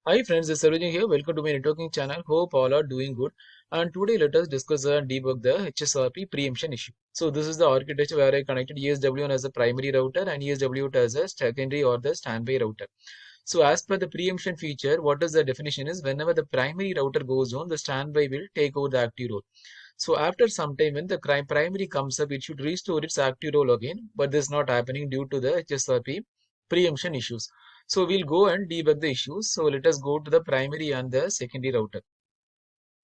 Hi friends, this is Sarojin here. Welcome to my networking channel. Hope all are doing good. And today let us discuss and debug the HSRP preemption issue. So this is the architecture where I connected ESW1 as a primary router and ESW2 as a secondary or the standby router. So as per the preemption feature, what is the definition is whenever the primary router goes on, the standby will take over the active role. So after some time when the primary comes up, it should restore its active role again, but this is not happening due to the HSRP preemption issues. So we'll go and debug the issues. So let us go to the primary and the secondary router.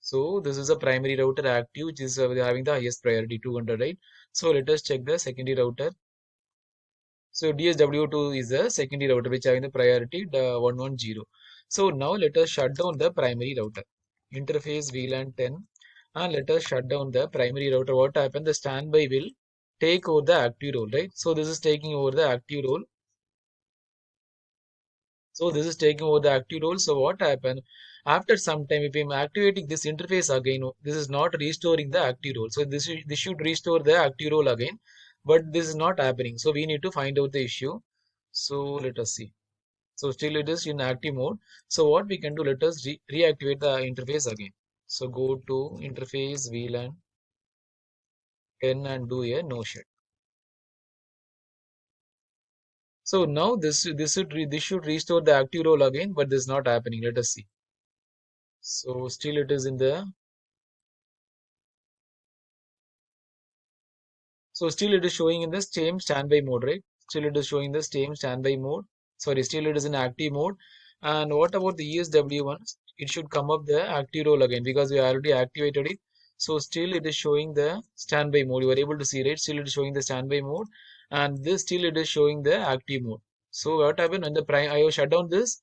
So this is a primary router active, which is having the highest priority 200, right? So let us check the secondary router. So DSW2 is the secondary router which having the priority 110. So now let us shut down the primary router. Interface VLAN 10 and let us shut down the primary router. What happened? The standby will take over the active role, right? So this is taking over the active role. So this is taking over the active role. So what happened? After some time, if I'm activating this interface again, this is not restoring the active role. So this should restore the active role again, but this is not happening. So we need to find out the issue. So let us see. So still it is in active mode. So what we can do, let us reactivate the interface again. So go to interface VLAN 10 and do a no shut. So now this should restore the active role again, but this is not happening. Let us see. So still it is in the So still it is showing in the same standby mode, right? Still it is showing the same standby mode. Sorry, still it is in active mode. And what about the ESW1? It should come up the active role again because we already activated it. So still it is showing the standby mode. You are able to see, right? Still it is showing the standby mode. And this still it is showing the active mode. So what happened when the I have shut down this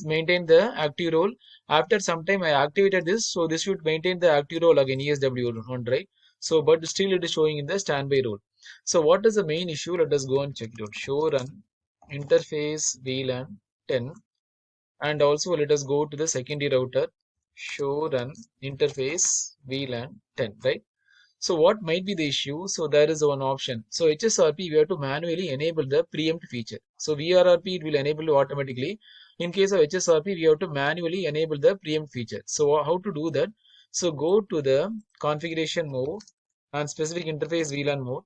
maintain the active role. After some time I activated this. So this should maintain the active role again, ESW1, right? So, but still it is showing in the standby role. So what is the main issue? Let us go and check it out. Show run interface VLAN 10 and also let us go to the secondary router. Show run interface VLAN 10, right? So what might be the issue? So there is one option. So HSRP, we have to manually enable the preempt feature. So VRRP, it will enable automatically. In case of HSRP, we have to manually enable the preempt feature. So how to do that? So go to the configuration mode and specific interface VLAN mode.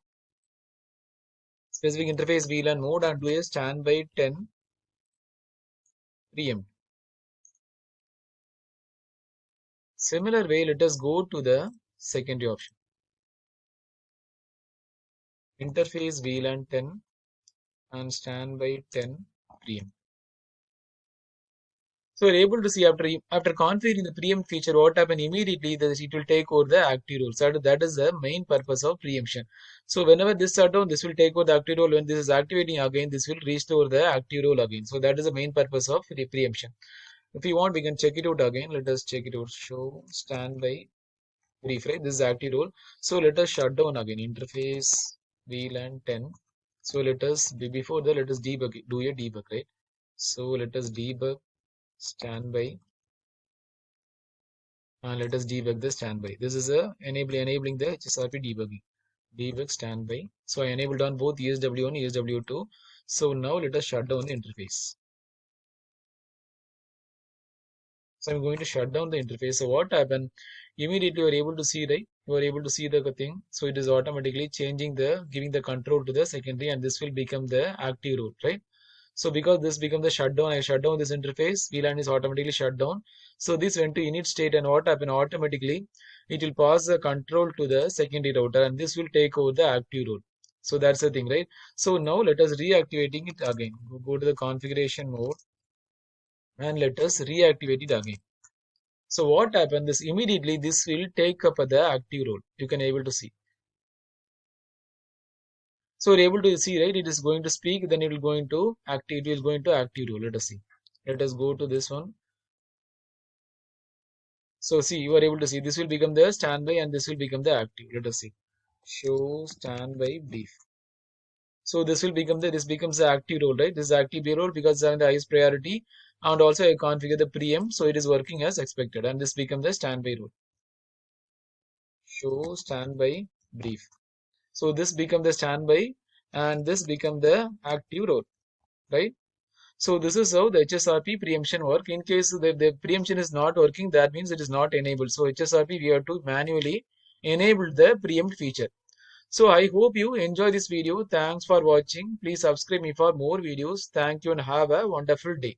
Specific interface VLAN mode and do a standby 10 preempt. Similar way, let us go to the secondary option. Interface VLAN 10 and standby 10 preempt. So we're able to see after configuring the preempt feature, what happened immediately that it will take over the active role. So that is the main purpose of preemption. So whenever this shut down, this will take over the active role. When this is activating again, this will restore the active role again. So that is the main purpose of the preemption. If you want, we can check it out again. Let us check it out. Show standby brief, right? This is active role. So let us shut down again. Interface VLAN 10. So let us before that let us debug it, do a debug, right? So let us debug standby and let us debug the standby. This is a enabling the HSRP debugging. Debug standby. So I enabled on both ESW1 and ESW2. So now let us shut down the interface. So I'm going to shut down the interface. So what happened? Immediately you are able to see, right? You are able to see the thing. So it is automatically changing giving the control to the secondary and this will become the active role, right? So because this becomes the shutdown, I shut down this interface, VLAN is automatically shut down. So this went to init state and what happened automatically, it will pass the control to the secondary router and this will take over the active role. So that's the thing, right? So now let us reactivating it again. Go to the configuration mode and let us reactivate it again. So what happened? This immediately this will take up the active role. You can able to see. So we're able to see, right? It is going to speak, then it will going to active. It is going to active role. Let us see. Let us go to this one. So see, you are able to see this will become the standby and this will become the active. Let us see. Show standby brief. So this becomes the active role, right? This is active role because it's the highest priority, and also I configure the preempt, so it is working as expected, and this becomes the standby role. Show standby brief. So this become the standby, and this become the active role, right? So this is how the HSRP preemption work. In case the preemption is not working, that means it is not enabled. So HSRP, we have to manually enable the preempt feature. So I hope you enjoy this video. Thanks for watching. Please subscribe me for more videos. Thank you and have a wonderful day.